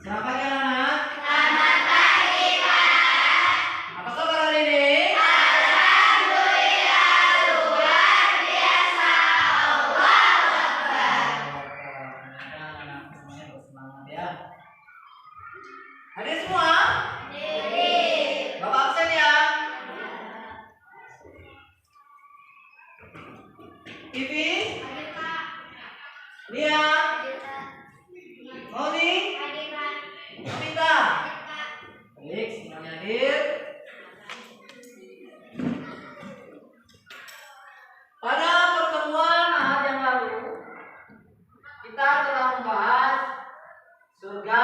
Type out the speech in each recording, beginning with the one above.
Selamat pagi anak-anak. Selamat pagi, Pak. Apa kabar hari ini? Alhamdulillah, luar biasa. Allahu Akbar. Anak-anak semuanya bersemangat ya. Hadir semua? Hadir. Bapak absen ya? Vivi? Hadir, Pak. Lia? Hadir, Pak. Moni? Hadir, Pak. Novita? Hadir, Pak. Baik, semuanya hadir. Pada pertemuan Ahad yang lalu, kita telah membahas surga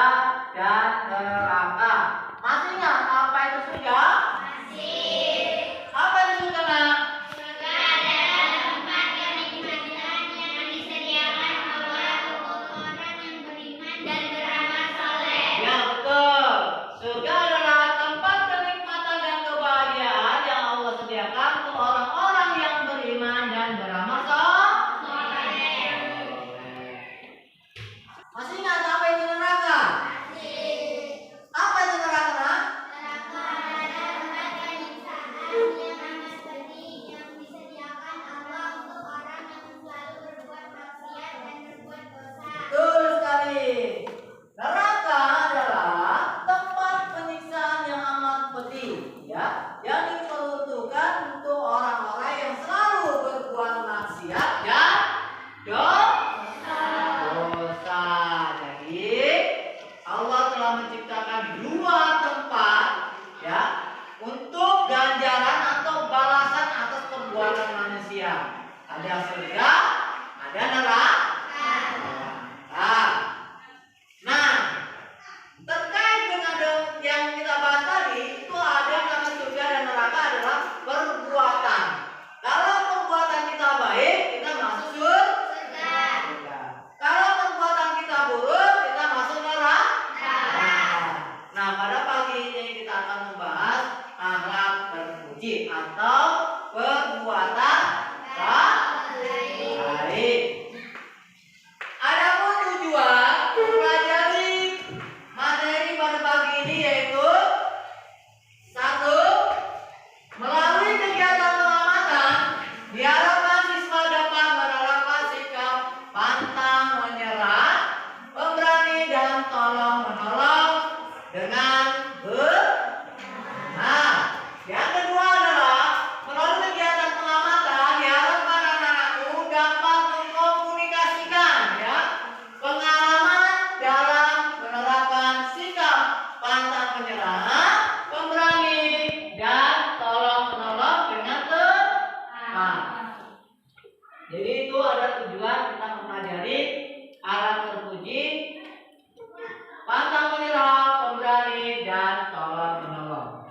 dan neraka. Masih ingat apa itu surga? Masih. Apa itu surga, Nak? Surga adalah tempat kenikmatan yang disediakan Allah untuk orang yang beriman dan beramal saleh. Ya, betul. Surga adalah tempat kenikmatan dan kebahagiaan yang Allah sediakan untuk orang-orang yang beriman dan beramal saleh. Masih ingat apa itu neraka? Apa itu neraka, Nak? Neraka adalah tempat penyiksaan yang amat pedih yang disediakan Allah untuk orang yang selalu berbuat maksiat dan berbuat dosa. Betul sekali. Neraka adalah tempat penyiksaan yang amat pedih, ya, yang diperuntukkan untuk orang-orang yang selalu berbuat maksiat dan dosa. Jadi Allah telah menciptakan dua tempat, ya, untuk ganjaran atau balasan atas perbuatan manusia. Ada surga, ada neraka. Nah, terkait dengan yang kita bahas tadi, itu ada nama surga dan neraka adalah perbuatan. Kalau perbuatan kita baik, kita masuk surga. Kalau perbuatan kita buruk, kita masuk neraka. Nah, pada pagi ini kita akan membahas akhlak terpuji atau perbuatan baik. Adapun tujuan mempelajari materi pada pagi ini yaitu satu, melalui kegiatan pengamatan diharapkan siswa dapat menerapkan sikap pantang menyerah, pemberani dan tolong menolong dengan benar. Yang kedua adalah melalui kegiatan pengamatan diharapkan anak-anakku dapat mengkomunikasikan, ya, pengalaman dalam menerapkan sikap pantang menyerah, pemberani dan tolong menolong dengan tepat. Jadi itu ada tujuan kita mempelajari akhlak terpuji, pantang menyerah, pemberani dan tolong menolong.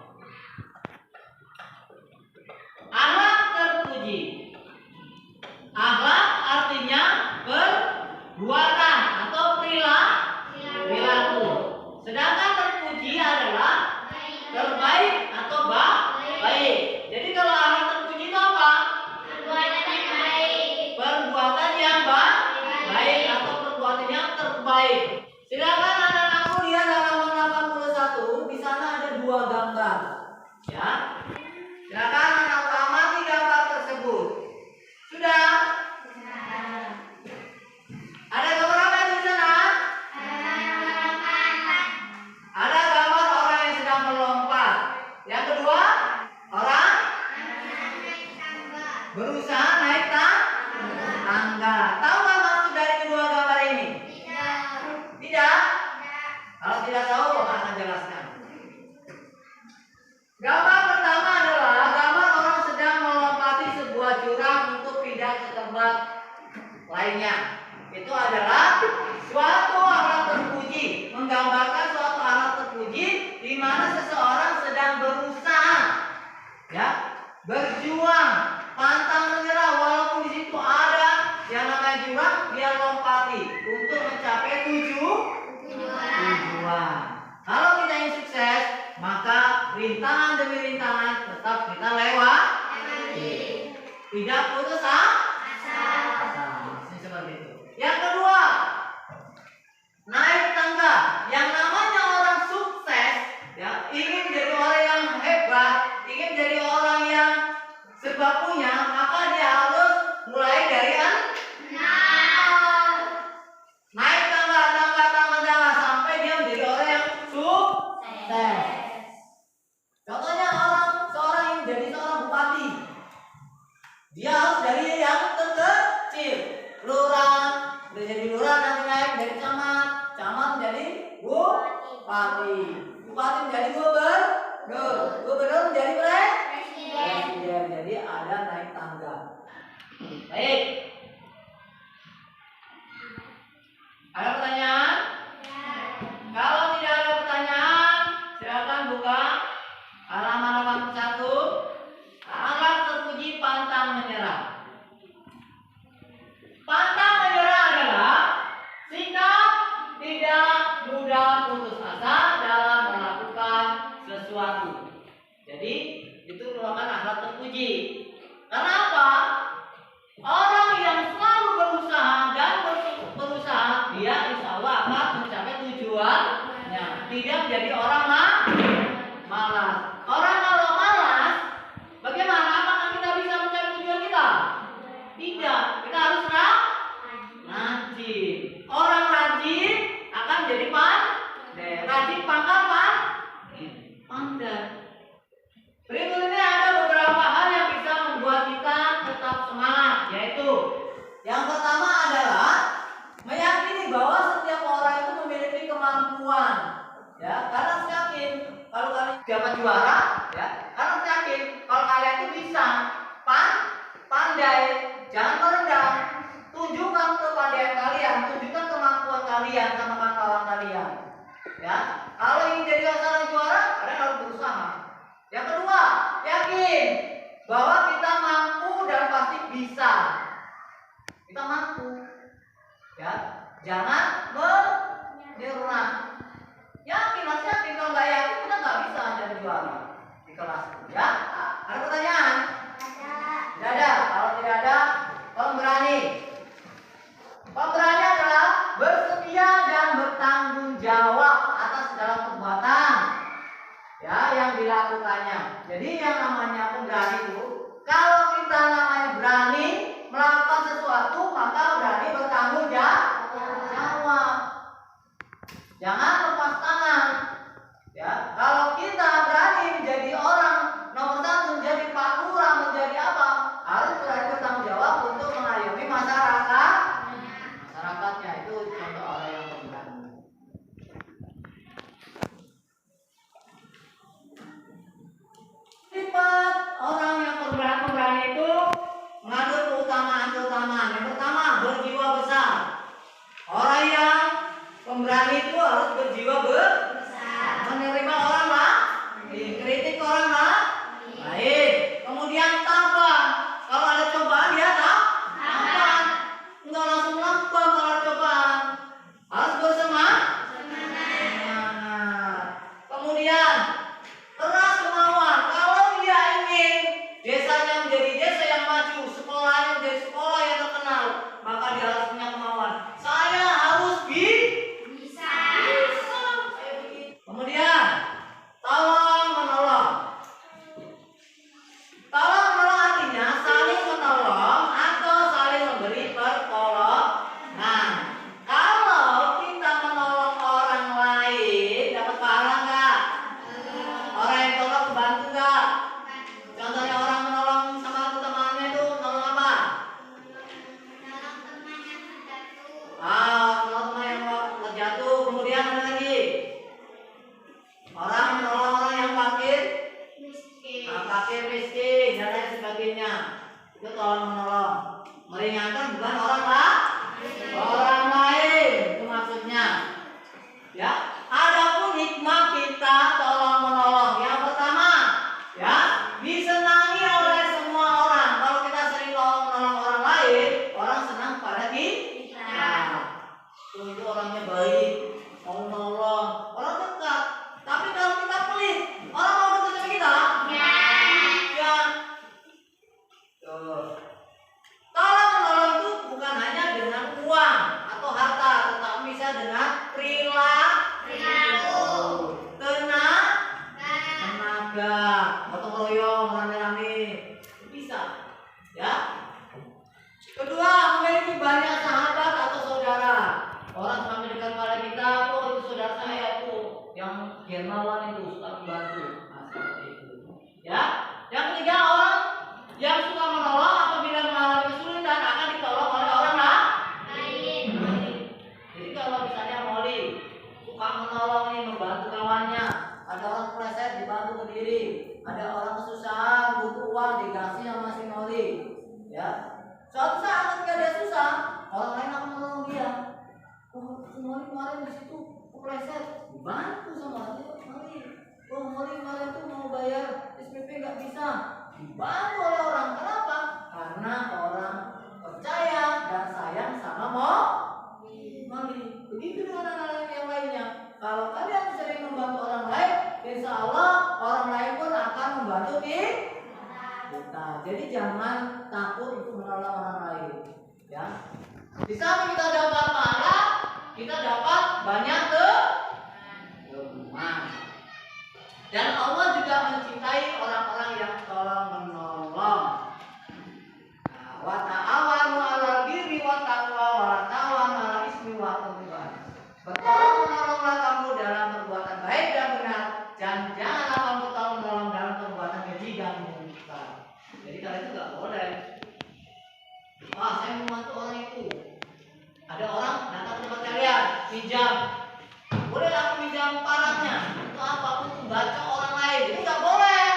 Akhlak terpuji. Akhlak artinya perbuatan atau perilaku. Sedangkan terpuji adalah terbaik atau baik. Jadi kalau akhlak terpuji itu apa? Perbuatan yang baik. Perbuatan yang baik atau perbuatan yang terbaik. Silakan anak-anakku lihat halaman 81. Di sana ada dua gambar. Ya. Silakan anak-anakku amati gambar tersebut. Sudah? Ada gambar apa di sana? Ada gambar orang yang sedang melompat. Yang kedua, orang berusaha naik tangga. Tahu nggak maksud dari kedua gambar ini? Tidak? Kalau tidak tahu, Bapak akan jelaskan. Gambar pertama adalah gambar orang sedang melompati sebuah jurang untuk pindah ke tempat lainnya. Itu adalah suatu akhlak terpuji, menggambarkan suatu akhlak terpuji di mana seseorang sedang berusaha, ya, berjuang, pantang menyerah walaupun di situ ada yang namanya jurang, dia lompati untuk mencapai tujuan. Kalau kita ingin sukses, maka rintangan demi rintangan tetap kita lewati. Tidak putus asa. Seperti itu. Yang kedua, naik tangga. Yang namanya bupati. Bupati menjadi gubernur. Gubernur menjadi presiden. Jadi ada naik tangga. Baik. Ada pertanyaan? Kalau tidak ada pertanyaan, silakan buka halaman 81. Alat terpuji pantang menyerah. Pantang menyerah adalah sikap tidak mudah putus asa dalam melakukan sesuatu. Jadi itu merupakan akhlak terpuji. Karena apa? Orang yang selalu berusaha dan berusaha, dia insya Allah akan mencapai tujuannya. Tidak menjadi orang malas. Orang kalau malas, bagaimana? Apakah kita bisa mencapai tujuan kita? Tidak. Kita harus rajin. Orang rajin akan menjadi pandai. Rajin pangkal pandai. Berikut ini ada beberapa hal yang bisa membuat kita tetap semangat, yaitu yang pertama adalah meyakini bahwa setiap orang itu memiliki kemampuan. Ya, karena saya yakin kalau kalian dapat juara, ya, karena saya yakin kalau kalian itu bisa pandai, jangan merendah. Tunjukkan kepandaian kalian, tunjukkan kemampuan kalian sama kawan kalian. Ya, kalau ingin jadi seorang juara, kalian harus berusaha. Yang kedua, yakin bahwa kita mampu dan pasti bisa. Kita mampu. Ya, jangan menyerah. Yakin, harus yakin. Kalau nggak yakin, kita nggak bisa jadi juara di kelas. Ya, ada pertanyaan? Tidak ada. Kalau tidak ada, pemberani. Pemberani adalah bersetia dan bertanggung jawab atas segala perbuatan, ya, yang dilakukannya. Jadi yang namanya pemberani itu, kalau kita namanya berani melakukan sesuatu, maka berani bertanggung jawab. Jangan lepas tangan. Ya, kalau kita berani menjadi orang nomor satu, menjadi Pak Lurah, menjadi apa, harus berani bertanggung jawab untuk mengayomi masyarakatnya. Itu contoh orang yang pemberani. Sifat orang yang pemberani itu mengandung keutamaan. Yang pertama, berjiwa besar. Orang yang pemberani itu harus berjiwa Oh, kemarin di situ kepleset, dibantu sama dia, mari. Oh, kemarin tuh mau bayar SPP nggak bisa, dibantu oleh orang. Kenapa? Karena orang percaya dan sayang sama mari. Begitu dengan anak-anak yang lainnya. Kalau kalian sering membantu orang lain, insya Allah orang lain pun akan membantu kita. Jadi jangan takut untuk menolong orang lain. Ya. Di samping kita dapat pahala, kita dapat banyak keuntungan. Dan Allah juga mencintai orang-orang yang tolong menolong. Wa ta'awanu 'alal birri wat taqwa wa la ta'awanu 'alal ismi wal 'udwan. Bertolong menolonglah kamu dalam perbuatan baik dan benar, dan janganlah kamu tolong menolong dalam perbuatan keji dan munkar. Jadi kalian itu nggak boleh. Wah, saya membantu orang itu. Ada orang datang ke tempat kalian, pinjam. Boleh aku pinjam parangnya? Untuk apa? Untuk baca orang lain. Itu nggak boleh.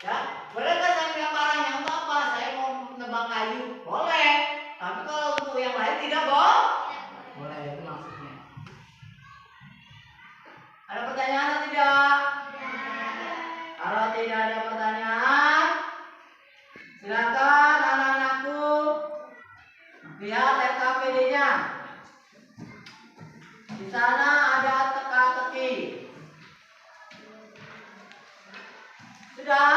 Ya, bolehkah saya pinjam parangnya? Untuk apa? Saya mau nebang kayu. Boleh. Tapi kalau untuk yang lain tidak boleh. Itu maksudnya. Ada pertanyaan atau tidak? Kalau tidak ada pertanyaan, silakan anak-anakku lihat RKPD-nya. Di sana ada teka-teki. Sudah?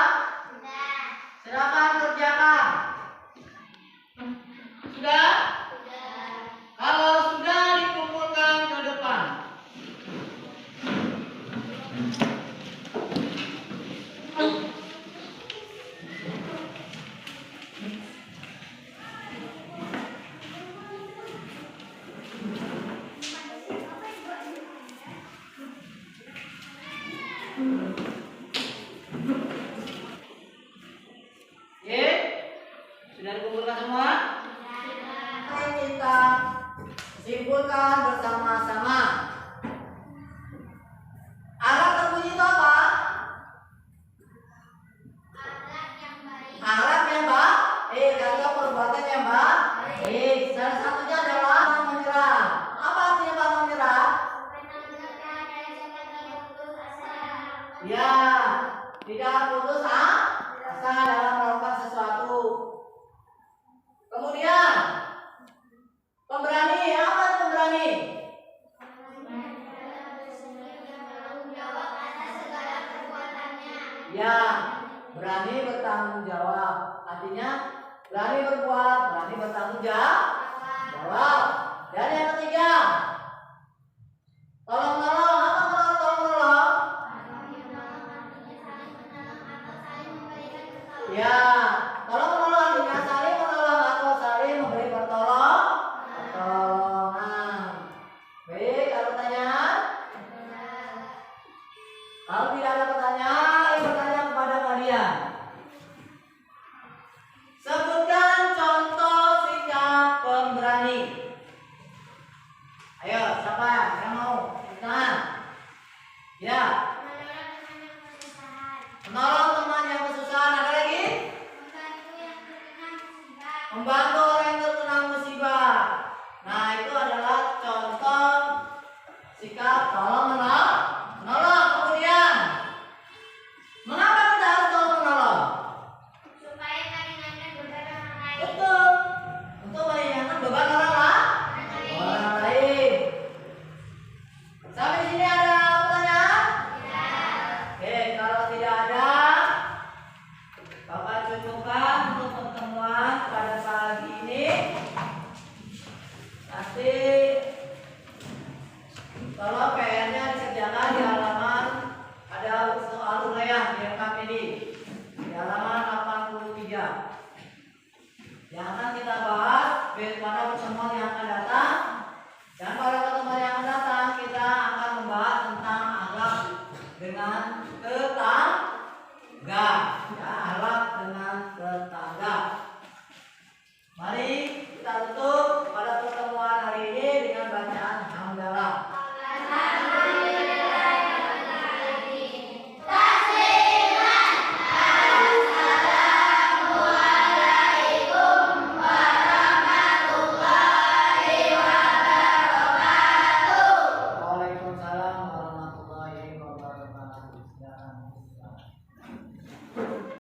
Silakan kerjakan. Sudah? Kalau sudah, dikumpulkan ke depan. Ye? Sudah dikumpulkan semua? Mari kita simpulkan bersama-sama. Akhlak terpuji itu apa? Akhlak yang baik atau perbuatan yang baik. Salah satunya adalah pantang menyerah. Apa artinya pantang menyerah? Ya, tidak putus asa dalam melakukan sesuatu. Kemudian pemberani. Apa itu pemberani? Ya, berani bertanggung jawab. Artinya berani berbuat, berani bertanggung jawab. Dan yang ketiga,